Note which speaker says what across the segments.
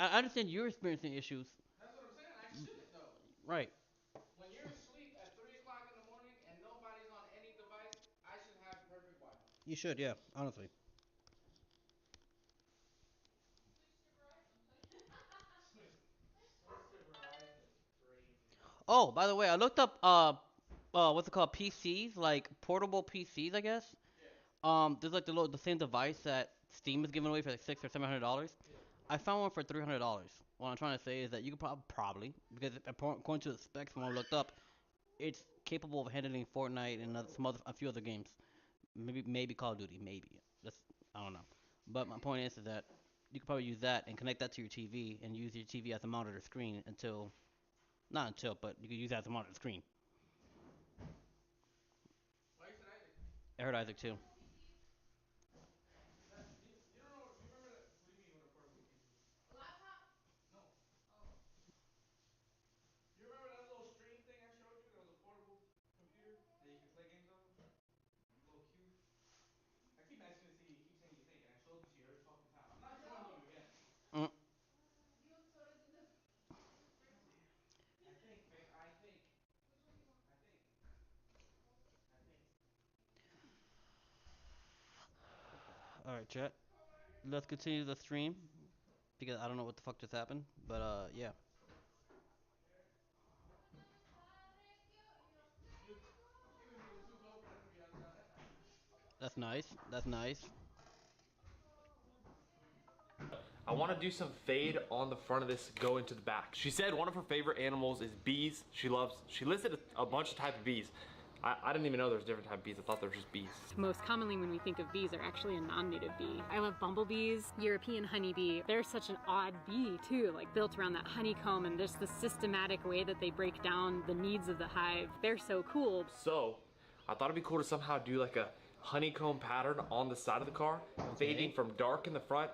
Speaker 1: I understand you're experiencing issues.
Speaker 2: That's what I'm saying. I shouldn't though.
Speaker 1: Right.
Speaker 2: When you're asleep at 3 o'clock in the morning and nobody's on any device, I should have perfect Wi-Fi.
Speaker 1: You should, yeah, honestly.
Speaker 2: Switch to Verizon. Crazy.
Speaker 1: Oh, by the way, I looked up what's it called? PCs, like portable PCs, I guess.
Speaker 2: Yeah.
Speaker 1: There's like the same device that Steam is giving away for like $600 or $700.
Speaker 2: Yeah.
Speaker 1: I found one for $300. What I'm trying to say is that you could probably because according to the specs when I looked up, it's capable of handling Fortnite and a few other games. Maybe Call of Duty, maybe. That's I don't know. But my point is that you could probably use that and connect that to your TV and use your TV as a monitor screen until not until, but you could use that as a monitor screen.
Speaker 2: Why you said Isaac?
Speaker 1: I heard Isaac too.
Speaker 2: That you don't know? You remember that? What do you mean what a portable PC? No. You remember that little stream thing I showed you? That was a portable computer that you could play games on. Little cube. I keep asking you to see. You keep saying you think, and I showed it to you every fucking time. I'm not showing you again.
Speaker 1: Mm.
Speaker 2: I think, babe. I think. I think. I think.
Speaker 1: All right, chat. Let's continue the stream because I don't know what the fuck just happened. But yeah,
Speaker 2: Excuse me, the two's open. I'm gonna be outside.
Speaker 1: that's nice. That's nice.
Speaker 3: I want to do some fade on the front of this, go into the back. She said one of her favorite animals is bees. She listed a bunch of type of bees. I didn't even know there's different type of bees. I thought there were just bees.
Speaker 4: Most commonly when we think of bees are actually a non-native bee. I love bumblebees, European honeybee. They're such an odd bee too, like built around that honeycomb and just the systematic way that they break down the needs of the hive. They're so cool.
Speaker 3: So I thought it'd be cool to somehow do like a honeycomb pattern on the side of the car, fading from dark in the front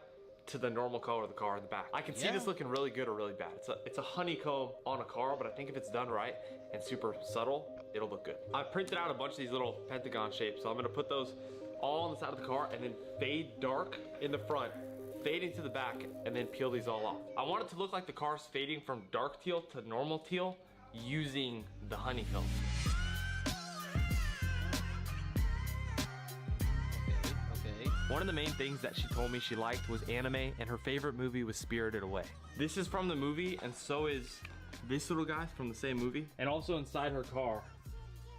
Speaker 3: to the normal color of the car in the back. I can see this looking really good or really bad. It's a honeycomb on a car, but I think if it's done right and super subtle, it'll look good. I printed out a bunch of these little pentagon shapes, so I'm gonna put those all on the side of the car and then fade dark in the front, fade into the back, and then peel these all off. I want it to look like the car's fading from dark teal to normal teal using the honeycomb. One of the main things that she told me she liked was anime, and her favorite movie was Spirited Away. This is from the movie, and so is this little guy from the same movie. And also inside her car,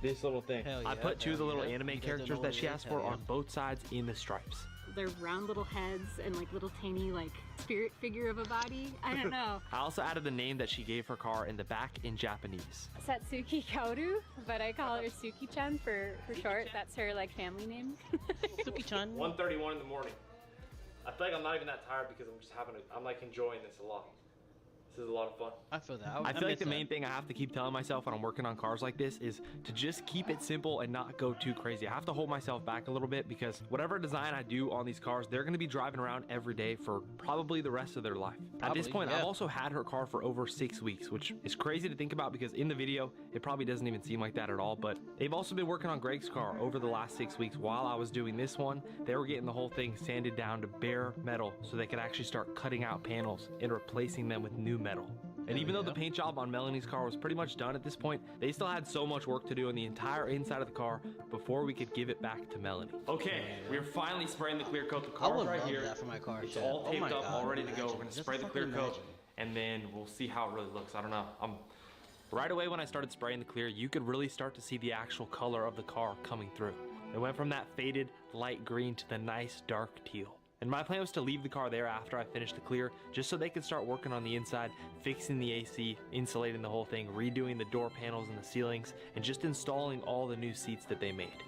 Speaker 3: this little thing.
Speaker 1: Yeah,
Speaker 3: I put two of the little
Speaker 1: yeah.
Speaker 3: anime characters that she asked for on both sides in the stripes.
Speaker 4: They're round little heads and like little tiny like spirit figure of a body. I don't know.
Speaker 3: I also added the name that she gave her car in the back in Japanese.
Speaker 4: Satsuki Kaoru, but I call her Suki-chan for short. That's her like family name.
Speaker 1: Suki-chan.
Speaker 3: 1:31 in the morning. I feel like I'm not even that tired because I'm like enjoying this a lot. This is a lot of fun.
Speaker 1: I feel that.
Speaker 3: I feel like the main thing I have to keep telling myself when I'm working on cars like this is to just keep it simple and not go too crazy. I have to hold myself back a little bit because whatever design I do on these cars, they're going to be driving around every day for probably the rest of their life. At this point, I've also had her car for over 6 weeks, which is crazy to think about because in the video, it probably doesn't even seem like that at all. But they've also been working on Greg's car over the last 6 weeks while I was doing this one. They were getting the whole thing sanded down to bare metal so they could actually start cutting out panels and replacing them with new metal. And even though the paint job on Melanie's car was pretty much done at this point, they still had so much work to do on the entire inside of the car before we could give it back to Melanie. Okay, we're finally spraying the clear coat. The car's right here.
Speaker 1: That for my car.
Speaker 3: It's all taped up, all ready to go. We're gonna spray the clear coat, and then we'll see how it really looks. I don't know. Right away when I started spraying the clear, you could really start to see the actual color of the car coming through. It went from that faded light green to the nice dark teal. And my plan was to leave the car there after I finished the clear, just so they could start working on the inside, fixing the AC, insulating the whole thing, redoing the door panels and the ceilings, and just installing all the new seats that they made.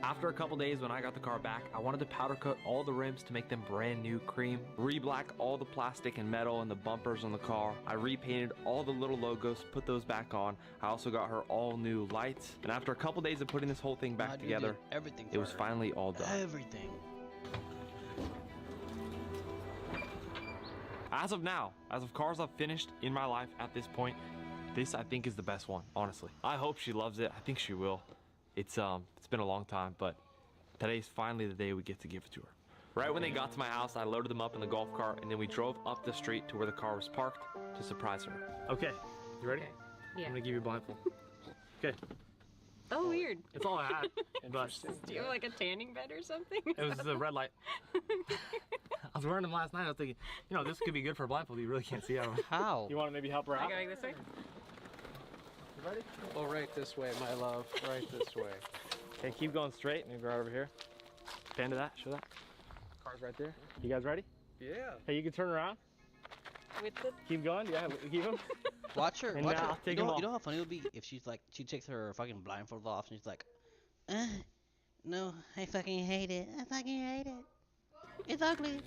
Speaker 3: After a couple days when I got the car back, I wanted to powder coat all the rims to make them brand new cream, re-black all the plastic and metal and the bumpers on the car. I repainted all the little logos, put those back on. I also got her all new lights. And after a couple days of putting this whole thing back together, it was finally all done.
Speaker 1: Everything.
Speaker 3: As of now, as of cars I've finished in my life at this point, this I think is the best one, honestly. I hope she loves it. I think she will. It's been a long time, but today's finally the day we get to give it to her. Right when they got to my house, I loaded them up in the golf cart, and then we drove up the street to where the car was parked to surprise her. Okay, you ready?
Speaker 4: Yeah.
Speaker 3: I'm gonna give you a blindfold. Okay.
Speaker 4: Oh, weird.
Speaker 3: It's all I had. But
Speaker 4: Do you have like a tanning bed or something?
Speaker 3: it was the red light. I was wearing them last night. I was thinking, you know, this could be good for a blindfold. You really can't see out of them.
Speaker 1: How?
Speaker 3: You want to maybe help her
Speaker 4: Am
Speaker 3: out?
Speaker 4: I going this way?
Speaker 3: You ready?
Speaker 5: Oh, right this way, my love. Right this way.
Speaker 3: Okay, keep going straight. Maybe right over here. Pan to that. Show that. Car's right there. You guys ready?
Speaker 5: Yeah.
Speaker 3: Hey, you can turn around.
Speaker 4: With the...
Speaker 3: Keep going. Yeah, keep them.
Speaker 1: Watch her.
Speaker 3: And
Speaker 1: Watch
Speaker 3: now
Speaker 1: her.
Speaker 3: I'll take
Speaker 1: You know,
Speaker 3: them
Speaker 1: you know
Speaker 3: off.
Speaker 1: how funny it would be if she's like, she takes her fucking blindfold off and she's like, no, I fucking hate it. I fucking hate it. It's ugly.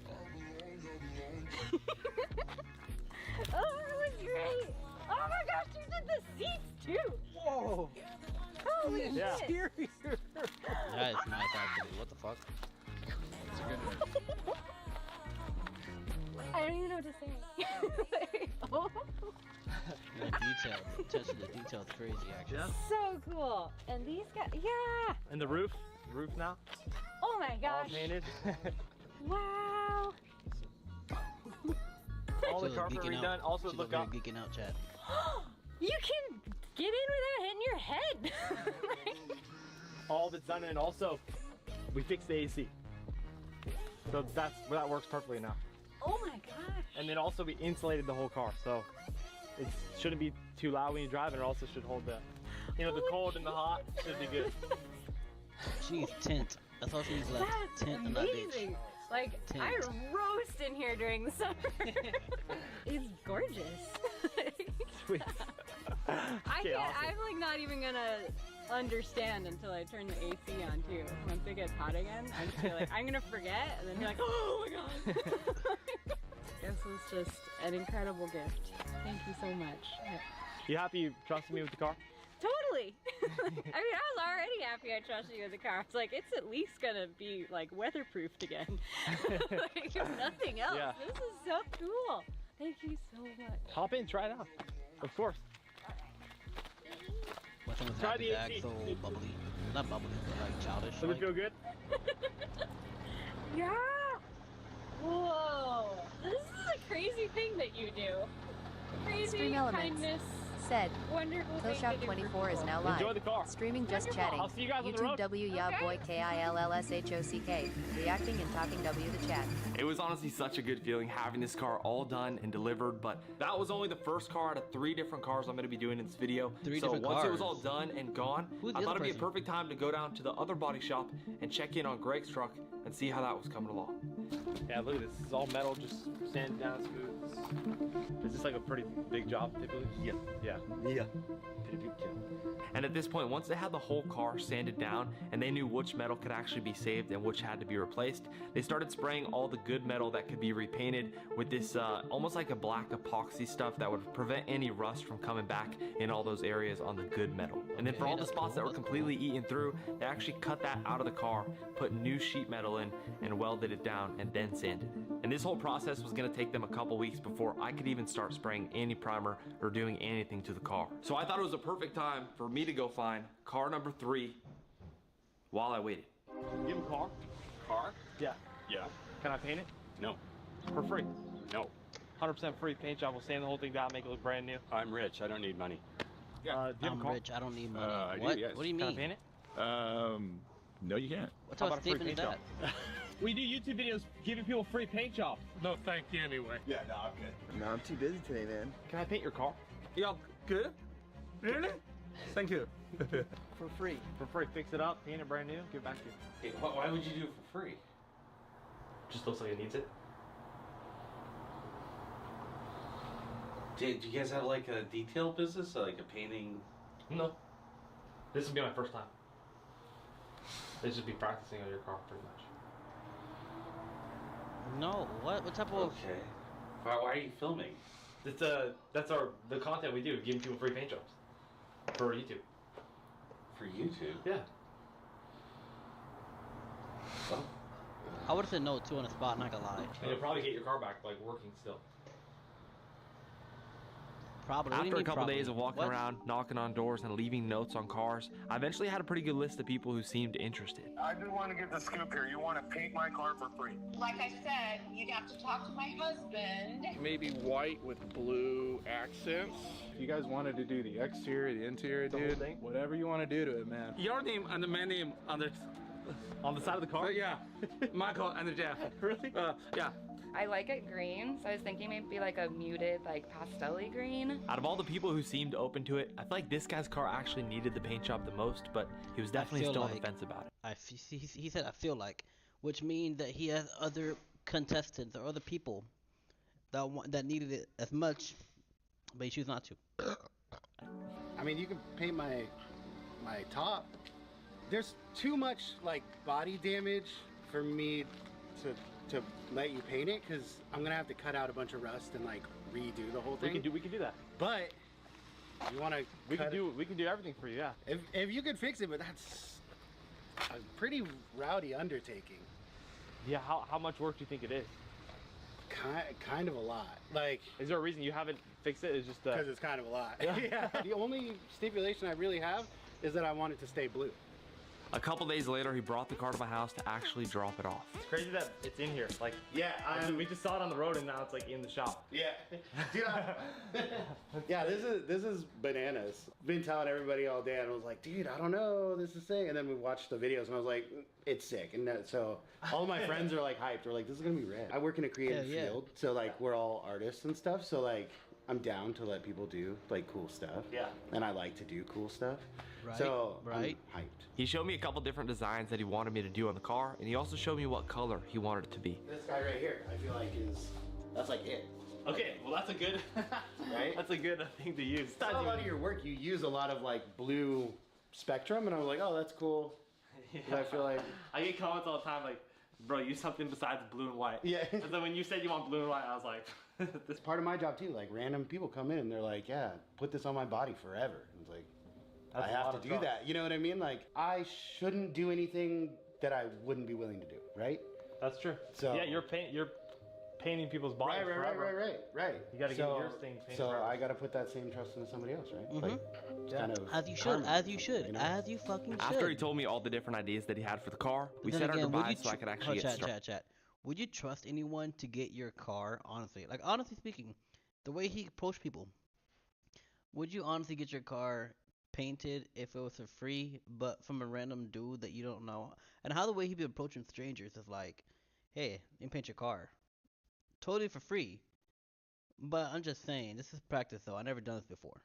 Speaker 4: Oh, that was great. Oh my gosh, you did the seats too.
Speaker 5: Whoa.
Speaker 4: Holy
Speaker 3: Yeah.
Speaker 4: shit.
Speaker 1: That is nice actually. What the fuck?
Speaker 5: That's a good one.
Speaker 4: I don't even know what to say. Oh,
Speaker 1: The detail, the attention to detail is crazy actually.
Speaker 3: Yeah.
Speaker 4: so cool. And these guys, yeah.
Speaker 3: And the roof now,
Speaker 4: Oh my
Speaker 3: all
Speaker 4: gosh.
Speaker 3: painted.
Speaker 4: Wow.
Speaker 3: All the
Speaker 1: She's
Speaker 3: carpet
Speaker 1: geeking
Speaker 3: redone.
Speaker 1: out.
Speaker 3: Also,
Speaker 1: She's
Speaker 3: look
Speaker 1: over
Speaker 3: up.
Speaker 1: here geeking out, chat.
Speaker 4: You can get in without hitting your head.
Speaker 3: All of it's done, and also we fixed the AC. So that works perfectly now.
Speaker 4: Oh my gosh.
Speaker 3: And then also we insulated the whole car, so it shouldn't be too loud when you drive, and it also should hold the, you know, the cold and the hot should be good.
Speaker 1: She's tint. That's all she's left.
Speaker 4: That's
Speaker 1: Tint in that bitch.
Speaker 4: amazing. Like,
Speaker 1: Tint.
Speaker 4: I roast in here during the summer. It's gorgeous.
Speaker 3: Sweet.
Speaker 4: I
Speaker 3: Okay,
Speaker 4: can't,
Speaker 3: awesome.
Speaker 4: I'm like not even gonna understand until I turn the AC on too. Once it gets hot again, I'm just like, I'm gonna forget and then be like, oh my god. This was just an incredible gift. Thank you so much.
Speaker 3: You happy you trusted me with the car?
Speaker 4: Totally. I mean, I was already happy I trusted you with the car. It's like, it's at least gonna be like weatherproofed again. Like, if nothing else.
Speaker 3: Yeah.
Speaker 4: This is so cool. Thank you so much.
Speaker 3: Hop in, try it out. Of course.
Speaker 1: My son was
Speaker 3: Try
Speaker 1: happy
Speaker 3: the
Speaker 1: to act
Speaker 3: AC.
Speaker 1: so bubbly. Not bubbly, but like childish.
Speaker 3: Does it
Speaker 1: like.
Speaker 3: feel good?
Speaker 4: Yeah. Whoa. This is a crazy thing that you do. Crazy
Speaker 6: Stream Elements.
Speaker 4: kindness.
Speaker 6: Said,
Speaker 4: Wonderful thing to
Speaker 6: Killshock
Speaker 4: do for
Speaker 6: 24 is
Speaker 4: people.
Speaker 6: now live.
Speaker 3: Enjoy the car.
Speaker 6: Streaming Just Chatting.
Speaker 3: I'll see you guys on the
Speaker 6: YouTube
Speaker 3: road.
Speaker 6: W Ya Boy KILLSHOCK. Reacting and talking W the chat.
Speaker 3: It was honestly such a good feeling having this car all done and delivered, but that was only the first car out of 3 different cars I'm going to be doing in this video.
Speaker 1: Three
Speaker 3: so
Speaker 1: different
Speaker 3: once it was all
Speaker 1: cars.
Speaker 3: done and gone,
Speaker 1: Who's the
Speaker 3: I thought
Speaker 1: other
Speaker 3: it'd be a
Speaker 1: person?
Speaker 3: perfect time to go down to the other body shop and check in on Greg's truck and see how that was coming along. Yeah, look at this. This is all metal, just sanded down smooth. Is this like a pretty big job typically? Yeah. Yeah. Yeah. And at this point, once they had the whole car sanded down and they knew which metal could actually be saved and which had to be replaced, they started spraying all the good metal that could be repainted with this almost like a black epoxy stuff that would prevent any rust from coming back in all those areas on the good metal. And then for
Speaker 1: Okay,
Speaker 3: all the
Speaker 1: that's
Speaker 3: spots that
Speaker 1: cool.
Speaker 3: were completely eaten through, they actually cut that out of the car, put new sheet metal in, and welded it down and then sanded it. And this whole process was going to take them a couple weeks before I could even start spraying any primer or doing anything to the car. So I thought it was a perfect time for me to go find car number 3 while I waited. You have a car?
Speaker 7: Car?
Speaker 3: Yeah.
Speaker 7: Yeah.
Speaker 3: Can I paint it?
Speaker 7: No.
Speaker 3: For free.
Speaker 7: No.
Speaker 3: 100% free paint job. We'll sand the whole thing down, make it look brand new.
Speaker 7: I'm rich. I don't need money.
Speaker 3: Do you have a
Speaker 1: I'm
Speaker 3: car?
Speaker 1: rich. I don't need money.
Speaker 7: I do,
Speaker 1: what?
Speaker 7: yes.
Speaker 1: What do you
Speaker 3: Can I
Speaker 1: mean?
Speaker 3: paint it?
Speaker 7: No, you can't.
Speaker 1: What
Speaker 3: How
Speaker 1: type of
Speaker 3: about a free
Speaker 1: statement is
Speaker 3: paint
Speaker 1: that?
Speaker 3: job? We do YouTube videos giving people free paint jobs.
Speaker 5: No, thank you anyway.
Speaker 7: Yeah, no, I'm good.
Speaker 8: No, I'm too busy today, man.
Speaker 3: Can I paint your car?
Speaker 5: Y'all good? Really? Thank you.
Speaker 8: For free.
Speaker 3: For free. Fix it up, paint it brand new, give it back to you.
Speaker 7: Hey, why would you do it for free?
Speaker 3: Just looks like it needs it.
Speaker 7: Do you guys have like a detail business, like a painting?
Speaker 3: No. This will be my first time. This should be practicing on your car pretty much.
Speaker 1: No. What? What type of?
Speaker 7: Okay. Why are you filming?
Speaker 3: It's that's the content we do, giving people free paint jobs for YouTube.
Speaker 7: For YouTube?
Speaker 3: Yeah.
Speaker 7: Oh.
Speaker 1: I would have said no too on the spot. Not gonna lie.
Speaker 3: And you'll probably get your car back like working still.
Speaker 1: Probably. What do you
Speaker 3: After a
Speaker 1: mean
Speaker 3: couple
Speaker 1: probably?
Speaker 3: days of walking
Speaker 1: What?
Speaker 3: around, knocking on doors, and leaving notes on cars, I eventually had a pretty good list of people who seemed interested.
Speaker 9: I do want to get the scoop here. You want to paint my car for free?
Speaker 10: Like I said, you'd have to talk to my husband.
Speaker 11: Maybe white with blue accents.
Speaker 12: If you guys wanted to do the exterior, the interior, dude, whatever you want to do to it, man.
Speaker 5: Your name and my name on
Speaker 3: On the side of the car?
Speaker 5: yeah, Michael and Jeff.
Speaker 3: Really?
Speaker 5: Yeah.
Speaker 13: I like it green, so I was thinking maybe like a muted, like pastel-y green.
Speaker 3: Out of all the people who seemed open to it, I feel like this guy's car actually needed the paint job the most, but he was definitely still on the fence about it.
Speaker 1: He said, I feel like, which means that he has other contestants or other people that needed it as much, but he chooses not to.
Speaker 14: I mean, you can paint my top. There's too much like body damage for me to let you paint it, because I'm gonna have to cut out a bunch of rust and like redo the whole thing.
Speaker 3: We can do that.
Speaker 14: But you want to?
Speaker 3: We can do everything for you. Yeah.
Speaker 14: If you could fix it, but that's a pretty rowdy undertaking.
Speaker 3: Yeah. How much work do you think it is?
Speaker 14: Kind of a lot. Like,
Speaker 3: is there a reason you haven't fixed it? It's just
Speaker 14: because it's kind of a lot. Yeah. The only stipulation I really have is that I want it to stay blue.
Speaker 3: A couple days later, he brought the car to my house to actually drop it off. It's crazy that it's in here. Like,
Speaker 14: yeah,
Speaker 3: we just saw it on the road, and now it's like in the shop.
Speaker 14: Yeah, dude. Yeah, this is bananas. Been telling everybody all day, and I was like, dude, I don't know, this is sick. And then we watched the videos, and I was like, it's sick. And so all of my friends are like hyped. They're like, this is gonna be rad. I work in a creative field, so like we're all artists and stuff. So like, I'm down to let people do like cool stuff. Yeah. And I like to do cool stuff.
Speaker 1: Right.
Speaker 14: So
Speaker 1: right.
Speaker 14: I'm hyped.
Speaker 3: He showed me a couple different designs that he wanted me to do on the car, and he also showed me what color he wanted it to be.
Speaker 14: This guy right here, I feel like that's like it.
Speaker 3: Okay, well that's a good,
Speaker 14: right?
Speaker 3: That's a good thing to use.
Speaker 14: A lot of your work, you use a lot of like blue spectrum, and I was like, oh, that's cool. Yeah. I feel like
Speaker 3: I get comments all the time like, bro, use something besides blue and white.
Speaker 14: Yeah.
Speaker 3: And then when you said you want blue and white, I was like,
Speaker 14: this part of my job too. Like random people come in and they're like, yeah, put this on my body forever. And it's like, I have to do that. You know what I mean? Like, I shouldn't do anything that I wouldn't be willing to do, right?
Speaker 3: That's true. So yeah, you're painting people's bodies
Speaker 14: right.
Speaker 3: You got to get your thing painted.
Speaker 14: So
Speaker 3: forever.
Speaker 14: I got to put that same trust into somebody else, right?
Speaker 1: Mm-hmm.
Speaker 14: Like, kind of
Speaker 1: as you should, as you should, as you fucking should.
Speaker 3: After he told me all the different ideas that he had for the car, we said our goodbyes so I could actually get started.
Speaker 1: Chat. Would you trust anyone to get your car? Honestly, like honestly speaking, the way he approached people, would you honestly get your car painted if it was for free, but from a random dude that you don't know? And how the way he be approaching strangers is like, hey, let me paint your car, totally for free. But I'm just saying, this is practice though. I never done this before.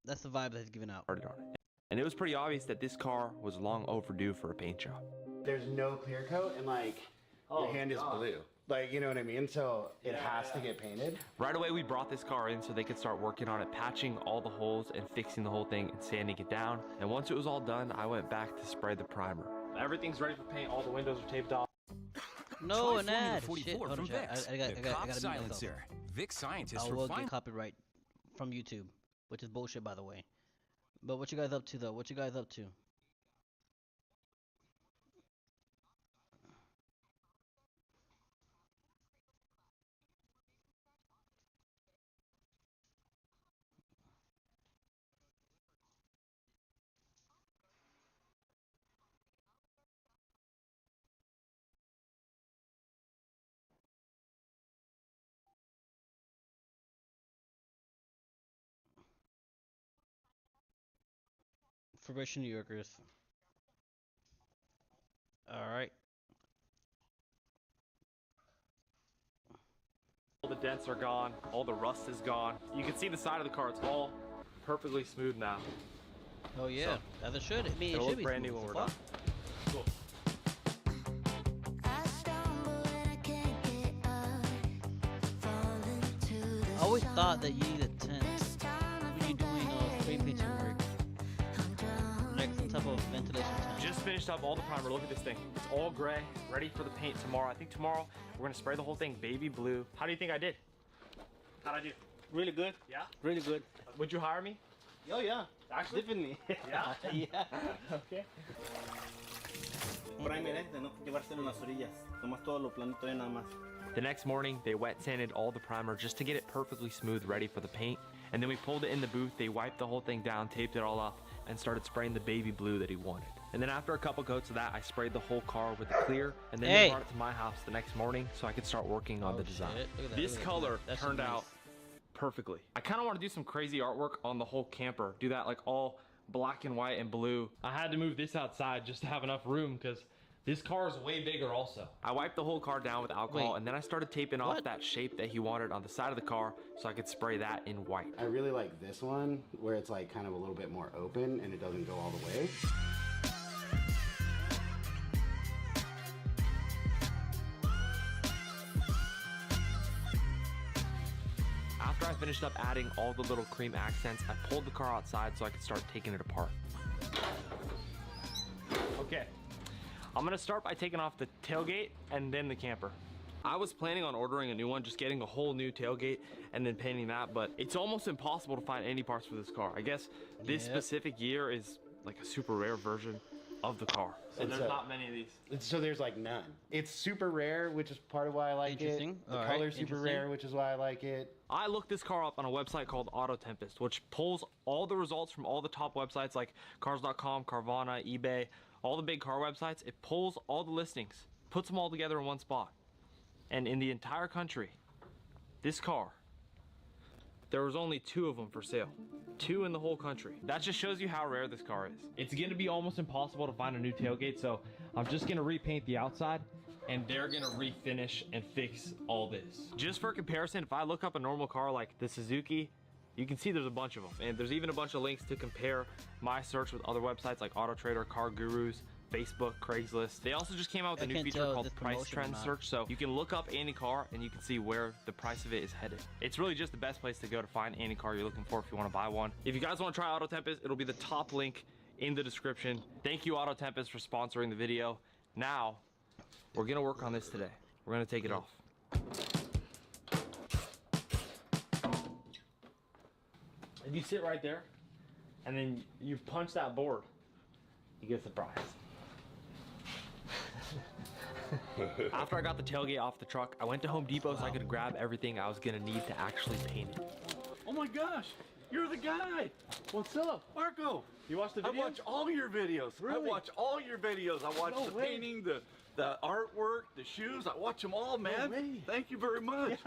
Speaker 1: That's the vibe that he's giving out.
Speaker 3: And it was pretty obvious that this car was long overdue for a paint job.
Speaker 14: There's no clear coat, and like your hand is blue. Like, you know what I mean? So it has to get painted.
Speaker 3: Right away, we brought this car in so they could start working on it, patching all the holes and fixing the whole thing and sanding it down. And once it was all done, I went back to spray the primer. Everything's ready for paint. All the windows are taped off.
Speaker 1: No, an ad.
Speaker 15: 44 from Vicks, the cop silencer. Vicks scientists
Speaker 1: I will get copyright from YouTube, which is bullshit, by the way. But what you guys up to, though? What you guys up to? For rich New Yorkers. Alright.
Speaker 3: All the dents are gone. All the rust is gone. You can see the side of the car. It's all perfectly smooth now.
Speaker 1: Oh yeah, as it should. I mean, it should be
Speaker 3: brand new when we're done. Cool.
Speaker 1: I always thought that you need a tent when you're doing spray painting work. Like some type of ventilation tent.
Speaker 3: Just finished up all the primer. Look at this thing. It's all gray, ready for the paint tomorrow. I think tomorrow we're gonna spray the whole thing baby blue. How do you think I did? How'd I do?
Speaker 5: Really good.
Speaker 3: Yeah?
Speaker 5: Really good.
Speaker 3: Would you hire me?
Speaker 5: Oh yeah.
Speaker 3: Actually?
Speaker 5: Definitely.
Speaker 3: Yeah?
Speaker 1: Yeah.
Speaker 3: Okay.
Speaker 5: Por ahí mira, de no llevarse en las orillas. Tomas todo lo planito de nada más.
Speaker 3: The next morning, they wet sanded all the primer just to get it perfectly smooth, ready for the paint. And then we pulled it in the booth, they wiped the whole thing down, taped it all up, and started spraying the baby blue that he wanted. And then after a couple coats of that, I sprayed the whole car with the clear, and then we brought it to my house the next morning so I could start working on the design. This color turned out perfectly. I kind of want to do some crazy artwork on the whole camper, do that like all black and white and blue. I had to move this outside just to have enough room because this car is way bigger also. I wiped the whole car down with alcohol and then I started taping off that shape that he wanted on the side of the car so I could spray that in white.
Speaker 14: I really like this one where it's like kind of a little bit more open and it doesn't go all the way.
Speaker 3: After I finished up adding all the little cream accents, I pulled the car outside so I could start taking it apart. Okay. I'm gonna start by taking off the tailgate and then the camper. I was planning on ordering a new one, just getting a whole new tailgate and then painting that, but it's almost impossible to find any parts for this car. I guess this specific year is like a super rare version of the car. So there's not many of these.
Speaker 14: So there's like none. It's super rare, which is part of why I like it. The color's super rare, which is why I like it.
Speaker 3: I looked this car up on a website called Auto Tempest, which pulls all the results from all the top websites like Cars.com, Carvana, eBay, all the big car websites. It pulls all the listings, puts them all together in one spot. And in the entire country, this car, there was only 2 of them for sale. 2 in the whole country. That just shows you how rare this car is. It's gonna be almost impossible to find a new tailgate, so I'm just gonna repaint the outside and they're gonna refinish and fix all this. Just for comparison, if I look up a normal car like the Suzuki, you can see there's a bunch of them. And there's even a bunch of links to compare my search with other websites like Auto Trader, Car Gurus, Facebook, Craigslist. They also just came out with a new feature called Price Trend Search, so you can look up any car and you can see where the price of it is headed. It's really just the best place to go to find any car you're looking for if you want to buy one. If you guys want to try Auto Tempest, it'll be the top link in the description. Thank you, Auto Tempest, for sponsoring the video. Now, we're gonna work on this today. We're gonna take it off. If you sit right there, and then you punch that board, you get the prize. After I got the tailgate off the truck, I went to Home Depot so I could grab everything I was gonna need to actually paint it.
Speaker 5: Oh my gosh, you're the guy. What's up? Marco.
Speaker 3: You watch the videos?
Speaker 5: I watch all your videos.
Speaker 3: Really?
Speaker 5: I watch all your videos. I watch the painting, the artwork, the shoes. I watch them all, man. Thank you very much.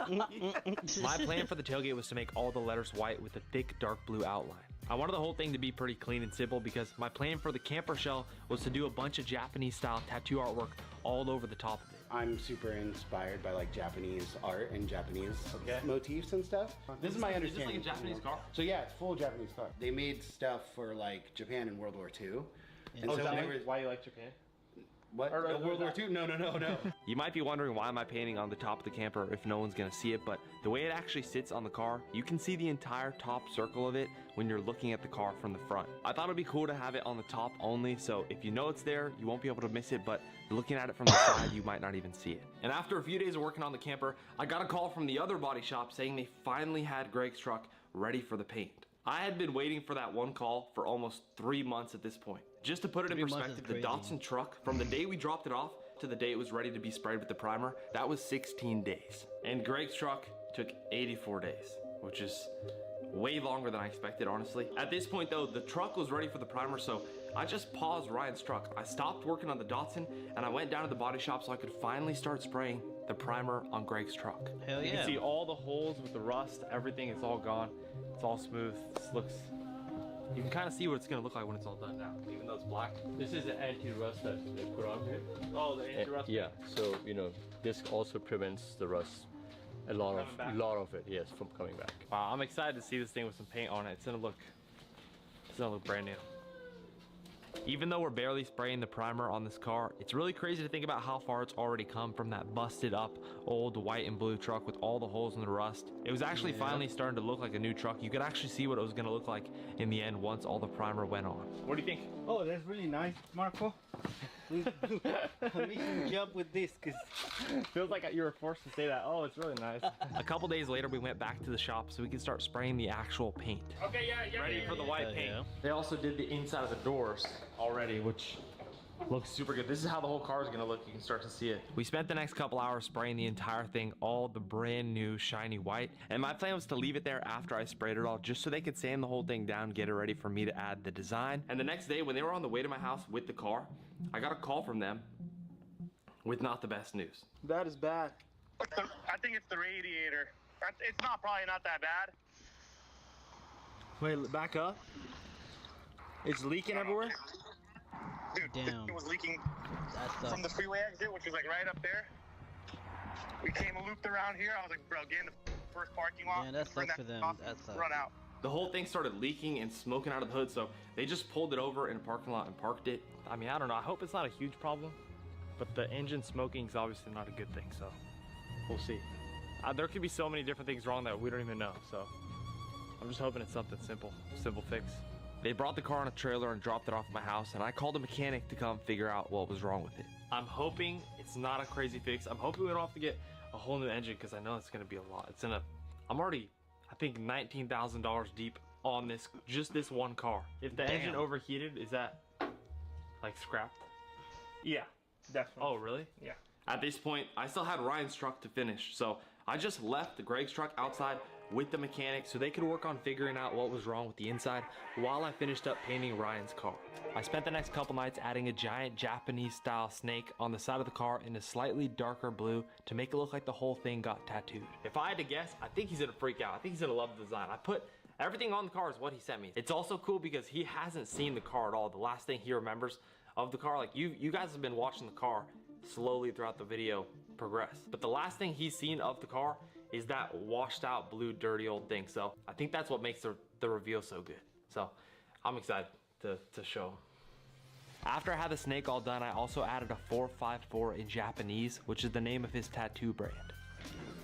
Speaker 3: My plan for the tailgate was to make all the letters white with a thick dark blue outline. I wanted the whole thing to be pretty clean and simple because my plan for the camper shell was to do a bunch of Japanese style tattoo artwork all over the top of it.
Speaker 14: I'm super inspired by like Japanese art and Japanese motifs and stuff. This is my understanding.
Speaker 3: Is this like a Japanese car?
Speaker 14: So yeah, it's full Japanese car. They made stuff for like Japan in World War II. And
Speaker 3: so
Speaker 14: is that
Speaker 3: why you like Japan?
Speaker 14: What? World War II? No.
Speaker 3: You might be wondering why am I painting on the top of the camper if no one's gonna see it, but the way it actually sits on the car, you can see the entire top circle of it when you're looking at the car from the front. I thought it'd be cool to have it on the top only, so if you know it's there, you won't be able to miss it, but looking at it from the side, you might not even see it. And after a few days of working on the camper, I got a call from the other body shop saying they finally had Greg's truck ready for the paint. I had been waiting for that one call for almost 3 months at this point. Just to put it in perspective, the Datsun truck, from the day we dropped it off to the day it was ready to be sprayed with the primer, that was 16 days. And Greg's truck took 84 days, which is way longer than I expected, honestly. At this point though, the truck was ready for the primer, so I just paused Ryan's truck. I stopped working on the Datsun and I went down to the body shop so I could finally start spraying the primer on Greg's truck.
Speaker 1: Hell yeah.
Speaker 3: You can see all the holes with the rust, everything, it's all gone. It's all smooth. This looks, you can kind of see what it's gonna look like when it's all done now, even though it's black.
Speaker 16: This is the anti-rust that they put on here.
Speaker 3: Oh, the anti-rust?
Speaker 16: Yeah, so you know, this also prevents the rust. A lot of it, yes, from coming back.
Speaker 3: Wow, I'm excited to see this thing with some paint on it. It's gonna look brand new. Even though we're barely spraying the primer on this car, it's really crazy to think about how far it's already come from that busted up old white and blue truck with all the holes in the rust. It was actually finally starting to look like a new truck. You could actually see what it was gonna look like in the end once all the primer went on. What do you think?
Speaker 17: Oh, that's really nice, Marco. Amazing job with this, because
Speaker 3: feels like you were forced to say that. Oh, it's really nice. A couple days later, we went back to the shop so we could start spraying the actual paint. Okay, yeah. Ready for the white paint. Yeah. They also did the inside of the doors already, which Looks super good. This is how the whole car is gonna look. You can start to see it. We spent the next couple hours spraying the entire thing all the brand new shiny white. And my plan was to leave it there after I sprayed it all, just so they could sand the whole thing down, get it ready for me to add the design. And the next day, when they were on the way to my house with the car, I got a call from them with not the best news.
Speaker 11: That is bad.
Speaker 9: I think it's the radiator. It's probably not that bad.
Speaker 11: Wait, back up. It's leaking everywhere?
Speaker 9: Dude,
Speaker 1: Damn.
Speaker 9: it was leaking
Speaker 1: That
Speaker 9: from the
Speaker 1: sucks.
Speaker 9: freeway exit, which was like right up there. We came looped around here. I was like, bro, get in the first parking lot.
Speaker 1: Man, that
Speaker 9: turn
Speaker 1: sucks for them.
Speaker 9: off,
Speaker 1: That sucks.
Speaker 9: Run out.
Speaker 3: The whole thing started leaking and smoking out of the hood, so they just pulled it over in a parking lot and parked it.
Speaker 18: I mean, I don't know. I hope it's not a huge problem, but the engine smoking is obviously not a good thing, so we'll see. There could be so many different things wrong that we don't even know, so I'm just hoping it's something simple fix.
Speaker 3: They brought the car on a trailer and dropped it off at my house, and I called a mechanic to come figure out what was wrong with it.
Speaker 18: I'm hoping it's not a crazy fix. I'm hoping we don't have to get a whole new engine, because I know it's gonna be a lot. I'm already, I think, $19,000 deep on just this one car. If the engine overheated, is that like scrapped?
Speaker 11: Yeah, definitely.
Speaker 18: Oh, really?
Speaker 11: Yeah.
Speaker 3: At this point, I still had Ryan's truck to finish, so I just left Greg's truck outside with the mechanic so they could work on figuring out what was wrong with the inside while I finished up painting Ryan's car.
Speaker 18: I spent the next couple nights adding a giant Japanese style snake on the side of the car in a slightly darker blue to make it look like the whole thing got tattooed.
Speaker 3: If I had to guess, I think he's gonna freak out. I think he's gonna love the design. I put everything on the car is what he sent me. It's also cool because he hasn't seen the car at all. The last thing he remembers of the car, like you guys have been watching the car slowly throughout the video progress, but the last thing he's seen of the car is that washed out blue dirty old thing. So I think that's what makes the reveal so good. So I'm excited to show him.
Speaker 18: After I had the snake all done, I also added a 454 in Japanese, which is the name of his tattoo brand.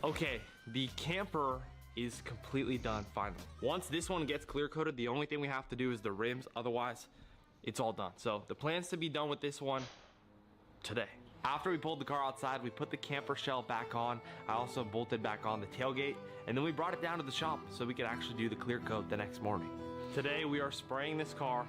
Speaker 3: Okay, the camper is completely done finally. Once this one gets clear coated, the only thing we have to do is the rims, otherwise it's all done. So the plan's to be done with this one today. After we pulled the car outside, we put the camper shell back on. I also bolted back on the tailgate, and then we brought it down to the shop so we could actually do the clear coat the next morning. Today we are spraying this car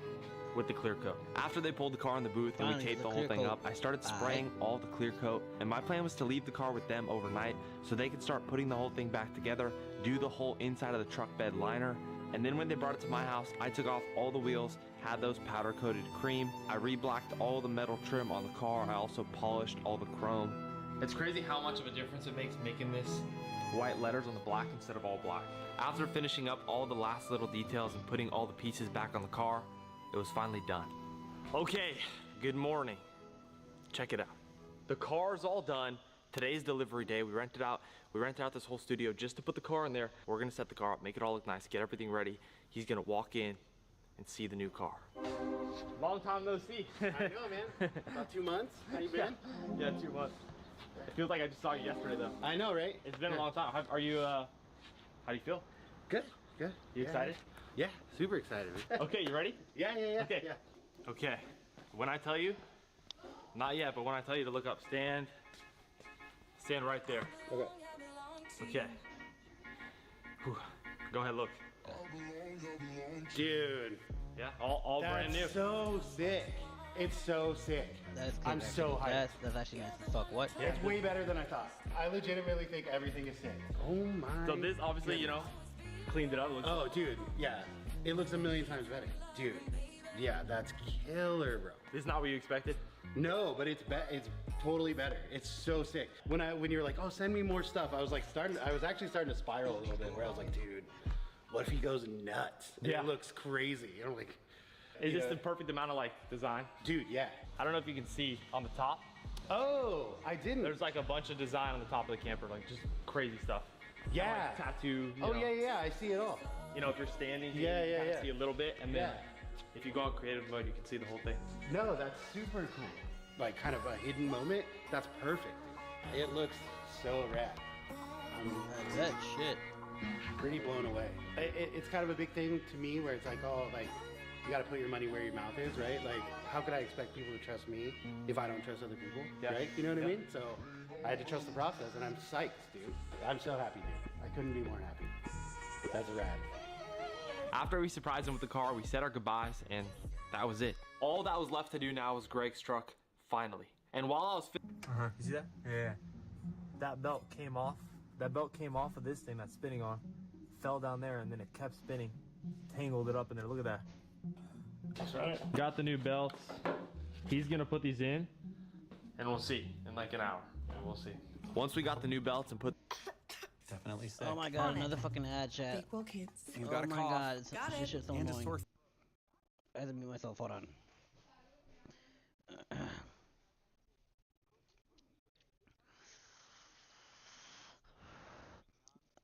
Speaker 3: with the clear coat. After they pulled the car in the booth and we taped the whole thing up, I started spraying all the clear coat, and my plan was to leave the car with them overnight so they could start putting the whole thing back together, do the whole inside of the truck bed liner, and then when they brought it to my house, I took off all the wheels, had those powder coated cream, I re-blacked all the metal trim on the car, I also polished all the chrome. It's crazy how much of a difference it makes making this white letters on the black instead of all black. After finishing up all the last little details and putting all the pieces back on the car, it was finally done. Okay, good morning. Check it out. The car's all done. Today's delivery day. We rented out this whole studio just to put the car in there. We're gonna set the car up, make it all look nice, get everything ready. He's gonna walk in and see the new car.
Speaker 18: Long time no see.
Speaker 14: I know, man. About 2 months. How you been?
Speaker 18: Yeah, 2 months. It feels like I just saw you yesterday, though.
Speaker 14: I know, right?
Speaker 18: It's been a long time. Are you? How do you feel?
Speaker 14: Good. Good.
Speaker 18: You excited?
Speaker 14: Yeah, super excited.
Speaker 18: Okay, you ready?
Speaker 14: Yeah.
Speaker 18: Okay. Yeah. Okay. When I tell you, not yet, but when I tell you to look up, stand right there.
Speaker 14: Okay.
Speaker 18: Okay. Whew. Go ahead, look.
Speaker 14: Dude.
Speaker 18: Yeah, all brand new.
Speaker 14: That's so sick. It's so sick.
Speaker 1: That is cool,
Speaker 14: I'm so hyped.
Speaker 1: That's actually nice as fuck. What?
Speaker 14: It's way better than I thought. I legitimately think everything is sick. Oh my.
Speaker 18: So this obviously, you know, cleaned it up.
Speaker 14: Oh, dude. Yeah. It looks a million times better. Dude. Yeah, that's killer, bro.
Speaker 18: This is not what you expected?
Speaker 14: No, but it's totally better. It's so sick. When you were like, oh, send me more stuff, I was actually starting to spiral a little bit where I was like, dude, what if he goes nuts?
Speaker 18: Yeah.
Speaker 14: It looks crazy. And I'm like,
Speaker 18: is this the perfect amount of like design?
Speaker 14: Dude, yeah.
Speaker 18: I don't know if you can see on the top.
Speaker 14: Oh, I didn't.
Speaker 18: There's like a bunch of design on the top of the camper, like just crazy stuff.
Speaker 14: Yeah.
Speaker 18: Like tattoo.
Speaker 14: Oh, yeah, I see it all.
Speaker 18: You know, if you're standing, you
Speaker 14: yeah,
Speaker 18: can see a little bit, and then if you go on creative mode, you can see the whole thing.
Speaker 14: No, that's super cool. Like kind of a hidden moment. That's perfect. It looks so rad.
Speaker 1: That shit.
Speaker 14: Pretty blown away. It's kind of a big thing to me where it's like, oh, like you got to put your money where your mouth is, right? Like, how could I expect people to trust me if I don't trust other people, right? You know what I mean? So I had to trust the process, and I'm psyched, dude. I'm so happy, dude. I couldn't be more happy. That's rad.
Speaker 3: After we surprised him with the car, we said our goodbyes, and that was it. All that was left to do now was Greg's truck, finally. And while I was
Speaker 18: you see that? Yeah. That belt came off. That belt came off of this thing that's spinning on, fell down there, and then it kept spinning, tangled it up in there. Look at that.
Speaker 3: That's right. Got the new belts. He's gonna put these in, and we'll see in like an hour. We'll see. Once we got the new belts and put.
Speaker 7: Definitely sick.
Speaker 1: Oh my god, another fucking ad chat.
Speaker 7: Kids.
Speaker 1: Oh
Speaker 7: Got a
Speaker 1: my
Speaker 7: cough.
Speaker 1: god,
Speaker 7: Got
Speaker 1: this
Speaker 7: it.
Speaker 1: shit's so
Speaker 7: And a
Speaker 1: annoying.
Speaker 7: sore
Speaker 1: I have to mute myself, hold on.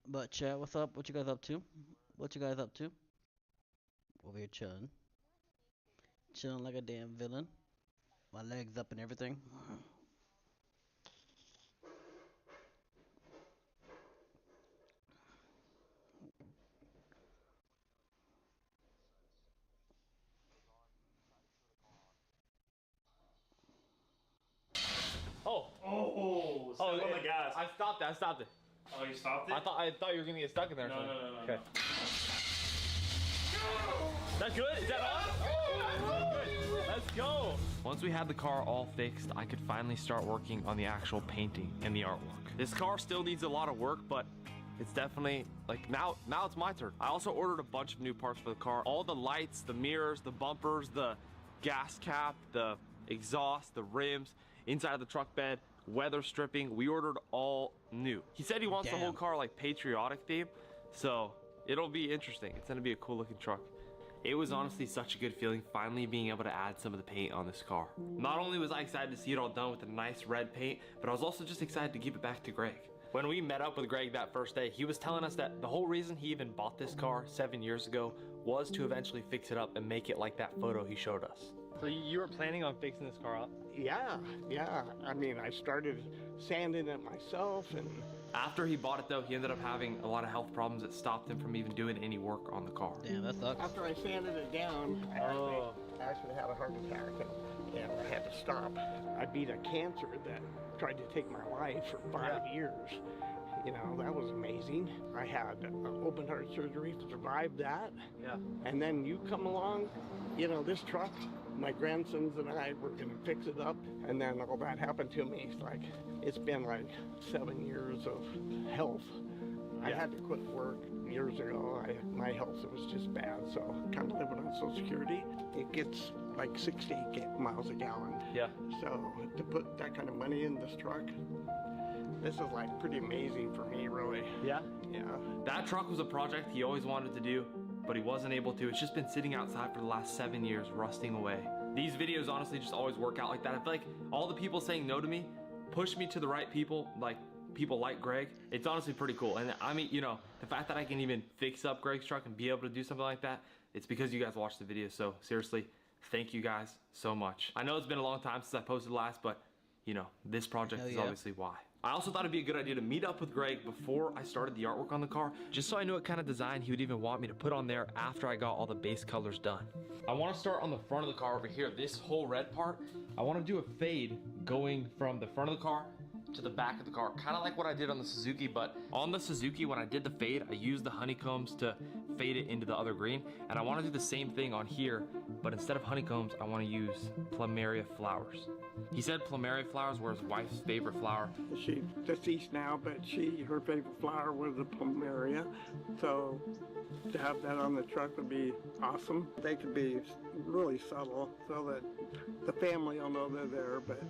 Speaker 1: But chat, what's up? What you guys up to? What you guys up to? Over here chilling. Chilling like a damn villain. My legs up and everything.
Speaker 3: Oh,
Speaker 18: step on the gas.
Speaker 3: I stopped it.
Speaker 18: Oh, you stopped it?
Speaker 3: I thought you were gonna get stuck in there.
Speaker 18: No.
Speaker 3: Okay. That good? Is that on? Good. Let's go. Once we had the car all fixed, I could finally start working on the actual painting and the artwork. This car still needs a lot of work, but it's definitely like now it's my turn. I also ordered a bunch of new parts for the car. All the lights, the mirrors, the bumpers, the gas cap, the exhaust, the rims, inside of the truck bed, weather stripping. We ordered all new. He said he wants the whole car like patriotic theme, so it'll be interesting. It's gonna be a cool looking truck. It was honestly such a good feeling finally being able to add some of the paint on this car. Not only was I excited to see it all done with a nice red paint, but I was also just excited to give it back to Greg. When we met up with Greg that first day, he was telling us that the whole reason he even bought this car 7 years ago was to eventually fix it up and make it like that photo he showed us. So you were planning on fixing this car up?
Speaker 17: Yeah. I mean, I started sanding it myself, and
Speaker 3: after he bought it though, he ended up having a lot of health problems that stopped him from even doing any work on the car.
Speaker 1: Damn, that sucks.
Speaker 17: after I sanded it down, I actually had a heart attack, and I had to stop. I beat a cancer that tried to take my life for 5 years. You know, that was amazing. I had open heart surgery to survive that.
Speaker 3: Yeah.
Speaker 17: And then you come along, you know, this truck, my grandsons and I were gonna fix it up, and then all that happened to me. It's been like 7 years of health. I had to quit work years ago. My health was just bad, so kind of living on Social Security. It gets like 68 miles a gallon.
Speaker 3: Yeah.
Speaker 17: So to put that kind of money in this truck, this is like pretty amazing for me, really.
Speaker 3: Yeah?
Speaker 17: Yeah.
Speaker 3: That truck was a project he always wanted to do, but he wasn't able to. It's just been sitting outside for the last 7 years, rusting away. These videos honestly just always work out like that. I feel like all the people saying no to me push me to the right people, like people like Greg. It's honestly pretty cool. And I mean, you know, the fact that I can even fix up Greg's truck and be able to do something like that, it's because you guys watched the video. So seriously, thank you guys so much. I know it's been a long time since I posted last, but you know, this project is obviously why. I also thought it'd be a good idea to meet up with Greg before I started the artwork on the car, just so I knew what kind of design he would even want me to put on there after I got all the base colors done. I want to start on the front of the car over here. This whole red part, I want to do a fade going from the front of the car to the back of the car, kind of like what I did on the Suzuki. But on the Suzuki, when I did the fade, I used the honeycombs to fade it into the other green, and I want to do the same thing on here, but instead of honeycombs, I want to use plumeria flowers. He said plumeria flowers were his wife's favorite flower.
Speaker 17: She's deceased now, but her favorite flower was the plumeria. So to have that on the truck would be awesome. They could be really subtle so that the family will know they're there, but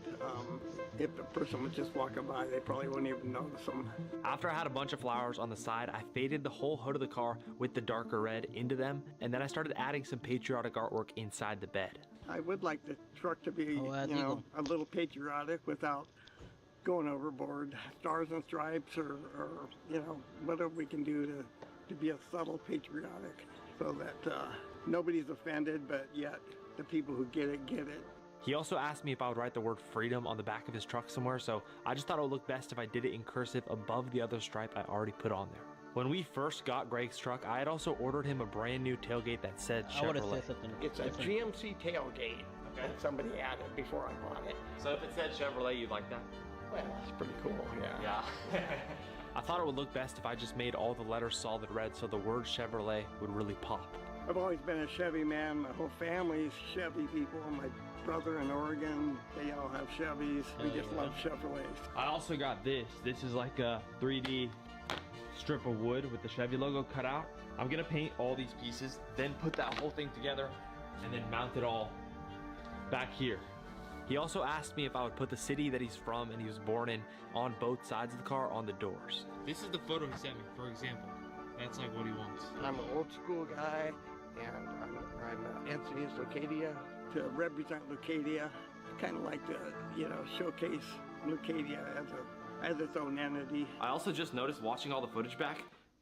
Speaker 17: if the person was just walking by, they probably wouldn't even notice them.
Speaker 3: After I had a bunch of flowers on the side, I faded the whole hood of the car with the darker red into them, and then I started adding some patriotic artwork inside the bed.
Speaker 17: I would like the truck to be, you know, a little patriotic without going overboard. Stars and stripes, or you know, whatever we can do to be a subtle patriotic, so that nobody's offended, but yet the people who get it, get it.
Speaker 3: He also asked me if I would write the word freedom on the back of his truck somewhere, so I just thought it would look best if I did it in cursive above the other stripe I already put on there. When we first got Greg's truck, I had also ordered him a brand new tailgate that said Chevrolet.
Speaker 17: It's a GMC tailgate that somebody added before I bought it.
Speaker 3: So if it said Chevrolet, you'd like that?
Speaker 17: Well, it's pretty cool, yeah.
Speaker 3: Yeah. I thought it would look best if I just made all the letters solid red so the word Chevrolet would really pop.
Speaker 17: I've always been a Chevy man. My whole family's Chevy people. My brother in Oregon, they all have Chevys. We just love Chevrolets.
Speaker 3: I also got this. This is like a 3D strip of wood with the Chevy logo cut out. I'm gonna paint all these pieces, then put that whole thing together, and then mount it all back here. He also asked me if I would put the city that he's from and he was born in on both sides of the car on the doors. This is the photo he sent me, for example. That's like what he wants.
Speaker 17: I'm an old school guy, and I'm Encinitas Leucadia. To represent Leucadia, I kind of like to, you know, showcase Leucadia as its own entity.
Speaker 3: I also just noticed watching all the footage back,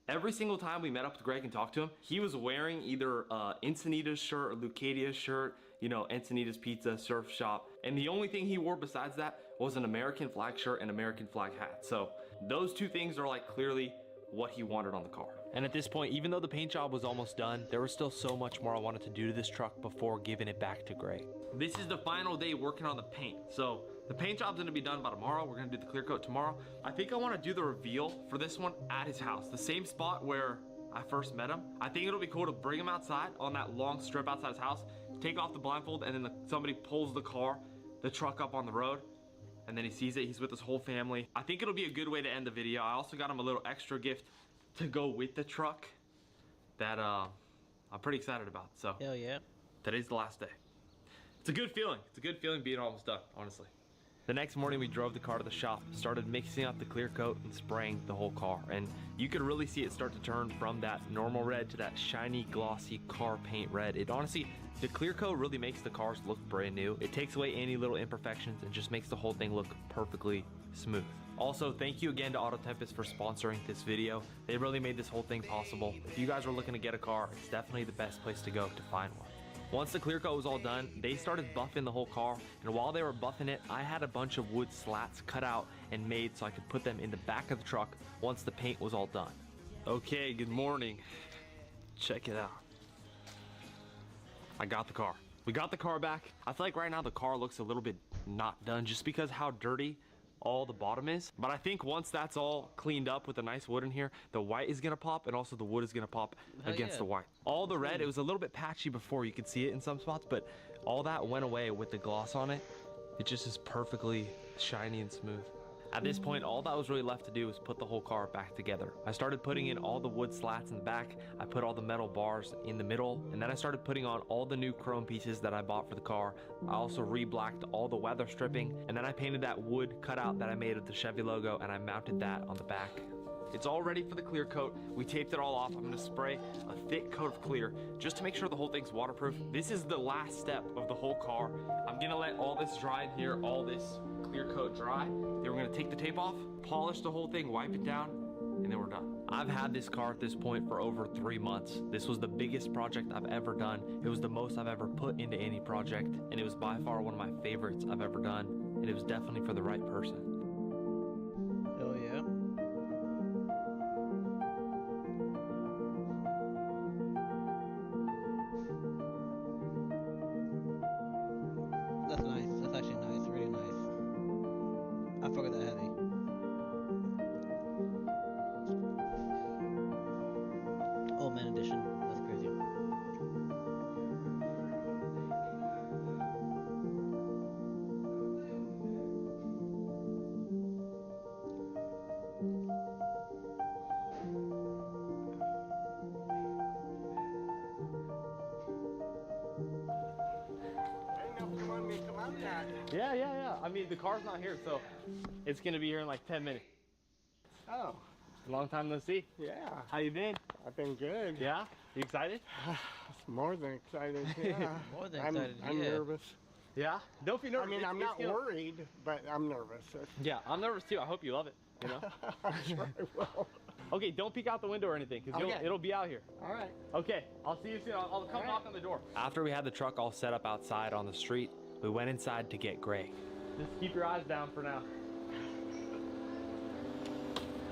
Speaker 3: every single time we met up with Greg and talked to him, he was wearing either Encinitas shirt or Leucadia shirt, you know, Encinitas Pizza, Surf Shop. And the only thing he wore besides that was an American flag shirt and American flag hat. So those two things are like clearly what he wanted on the car. And at this point, even though the paint job was almost done, there was still so much more I wanted to do to this truck before giving it back to Greg. This is the final day working on the paint. So the paint job's gonna be done by tomorrow. We're gonna do the clear coat tomorrow. I think I wanna do the reveal for this one at his house, the same spot where I first met him. I think it'll be cool to bring him outside on that long strip outside his house, take off the blindfold, and then somebody pulls the truck up on the road, and then he sees it. He's with his whole family. I think it'll be a good way to end the video. I also got him a little extra gift to go with the truck that I'm pretty excited about. So
Speaker 1: hell yeah,
Speaker 3: today's the last day. It's a good feeling. It's a good feeling being almost done, honestly. The next morning we drove the car to the shop, started mixing up the clear coat and spraying the whole car, and you could really see it start to turn from that normal red to that shiny glossy car paint red. It honestly, the clear coat really makes the cars look brand new. It takes away any little imperfections and just makes the whole thing look perfectly smooth. Also, thank you again to Auto Tempest for sponsoring this video. They really made this whole thing possible. If you guys are looking to get a car, it's definitely the best place to go to find one. Once the clear coat was all done, they started buffing the whole car, and while they were buffing it, I had a bunch of wood slats cut out and made so I could put them in the back of the truck once the paint was all done. Okay, good morning. Check it out. I got the car. We got the car back. I feel like right now the car looks a little bit not done just because how dirty all the bottom is, but I think once that's all cleaned up with a nice wood in here, the white is gonna pop and also the wood is gonna pop against the white. All the red, it was a little bit patchy before, you could see it in some spots, but all that went away with the gloss on it. It just is perfectly shiny and smooth. At this point, all that was really left to do was put the whole car back together. I started putting in all the wood slats in the back, I put all the metal bars in the middle, and then I started putting on all the new chrome pieces that I bought for the car. I also re-blacked all the weather stripping, and then I painted that wood cutout that I made of the Chevy logo, and I mounted that on the back. It's all ready for the clear coat. We taped it all off. I'm gonna spray a thick coat of clear just to make sure the whole thing's waterproof. This is the last step of the whole car. I'm gonna let all this dry in here, all this clear coat dry. Then we're gonna take the tape off, polish the whole thing, wipe it down, and then we're done. I've had this car at this point for over 3 months. This was the biggest project I've ever done. It was the most I've ever put into any project, and it was by far one of my favorites I've ever done, and it was definitely for the right person.
Speaker 1: Hell yeah. That's nice. That's actually nice. Really nice. I forgot that heavy. Old man edition. That's crazy.
Speaker 3: Yeah. I mean, the car's not here, so it's gonna be here in like 10 minutes.
Speaker 17: Oh.
Speaker 3: Long time no see.
Speaker 17: Yeah.
Speaker 3: How you been?
Speaker 17: I've been good.
Speaker 3: Yeah? You excited?
Speaker 17: It's more than excited. Yeah.
Speaker 1: More than excited,
Speaker 17: I'm
Speaker 1: yeah.
Speaker 17: nervous.
Speaker 3: Yeah? Don't be nervous.
Speaker 17: I mean, I'm not worried, but I'm nervous.
Speaker 3: Yeah, I'm nervous too. I hope you love it, you know?
Speaker 17: I'm sure I will.
Speaker 3: Okay, don't peek out the window or anything, because it'll be out here.
Speaker 17: All right.
Speaker 3: Okay, I'll see you soon. I'll come knock on the door. After we had the truck all set up outside on the street, we went inside to get Greg. Just keep your eyes down for now.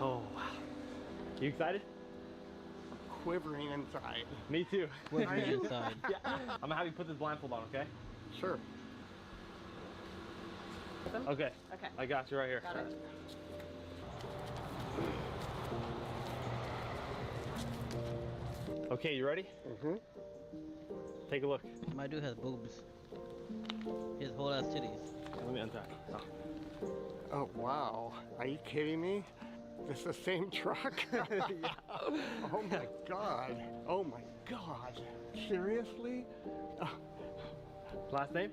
Speaker 3: Oh, wow. You excited?
Speaker 17: Quivering inside.
Speaker 3: Me too.
Speaker 1: Quivering inside.
Speaker 3: Yeah. I'm gonna have you put this blindfold on, okay?
Speaker 17: Sure.
Speaker 3: Okay.
Speaker 4: Okay.
Speaker 3: I got you right here.
Speaker 4: Got it.
Speaker 3: Okay, you ready?
Speaker 17: Mm-hmm.
Speaker 18: Take a look.
Speaker 1: My dude has boobs. His whole ass titties.
Speaker 18: Let me untie. Oh.
Speaker 17: Oh, wow. Are you kidding me? This is the same truck? Yeah. Oh my God. Oh my God. Seriously?
Speaker 18: Last name?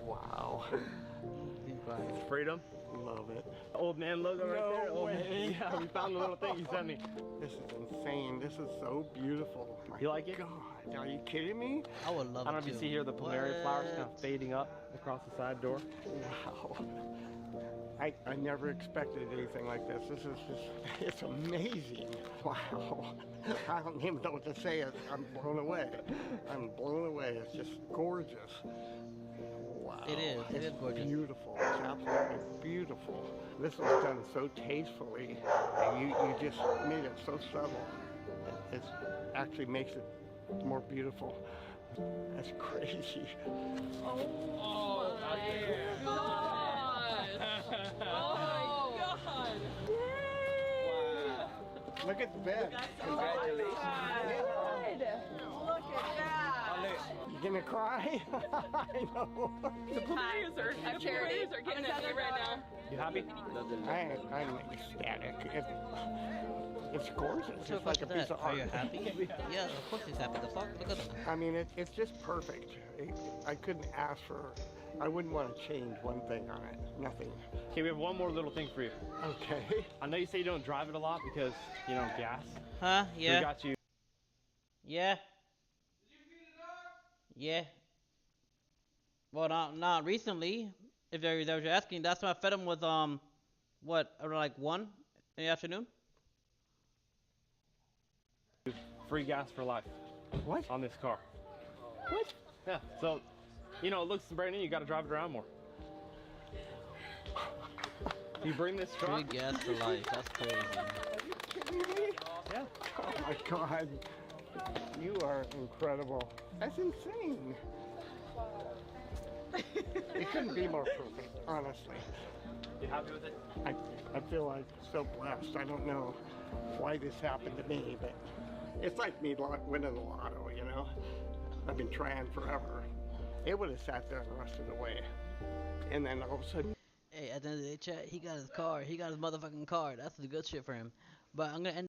Speaker 17: Wow.
Speaker 18: Freedom.
Speaker 17: Love it.
Speaker 18: Old man logo right there.
Speaker 17: No
Speaker 18: Old man.
Speaker 17: way.
Speaker 18: Yeah, we found the little thing you sent me.
Speaker 17: This is insane. This is so beautiful. My
Speaker 18: You like it?
Speaker 17: God, are you kidding me?
Speaker 1: I would love
Speaker 18: I don't know
Speaker 1: it
Speaker 18: if you
Speaker 1: too.
Speaker 18: see here the plumeria flowers kind of fading up across the side door.
Speaker 17: Wow. I never expected anything like this. This is just, it's amazing. Wow. I don't even know what to say. I'm blown away. I'm blown away. It's just gorgeous. Wow.
Speaker 1: It is. It is gorgeous.
Speaker 17: Beautiful. It's absolutely beautiful. This was done so tastefully, and you just made it so subtle. It actually makes it more beautiful. That's crazy.
Speaker 10: Oh my God. Oh my God.
Speaker 17: Wow. Look at the bed.
Speaker 10: Congratulations. Look at that.
Speaker 17: You gonna cry? I know.
Speaker 10: The players are getting at me right now.
Speaker 18: You happy?
Speaker 17: I'm ecstatic. It's gorgeous. It's like a piece of art.
Speaker 1: Are you happy? Yeah, of course he's happy. The fuck? Look at that.
Speaker 17: I mean, it's just perfect. I couldn't ask for. I wouldn't want to change one thing on it. Nothing.
Speaker 18: Okay, we have one more little thing for you.
Speaker 17: Okay.
Speaker 18: I know you say you don't drive it a lot because, you know, gas.
Speaker 1: Huh?
Speaker 18: So
Speaker 1: Yeah.
Speaker 18: we got you.
Speaker 1: Yeah. Yeah. Well, not recently. If you're asking, that's when I fed him with what, around like 1 in the afternoon.
Speaker 18: Free gas for life.
Speaker 17: What?
Speaker 18: On this car.
Speaker 17: What?
Speaker 18: Yeah. So, you know, it looks brand new. You got to drive it around more. You bring this truck.
Speaker 1: Free gas for life. That's crazy.
Speaker 17: Are you kidding me?
Speaker 18: Yeah.
Speaker 17: Oh my God. You are incredible. That's insane. It couldn't be more perfect, honestly.
Speaker 18: You happy with it?
Speaker 17: I feel like so blessed. I don't know why this happened to me, but it's like me winning the lotto, you know? I've been trying forever. It would have sat there and rusted away. And then all of a sudden...
Speaker 1: Hey, at the end of the day, chat, he got his car. He got his motherfucking car. That's the good shit for him. But I'm gonna end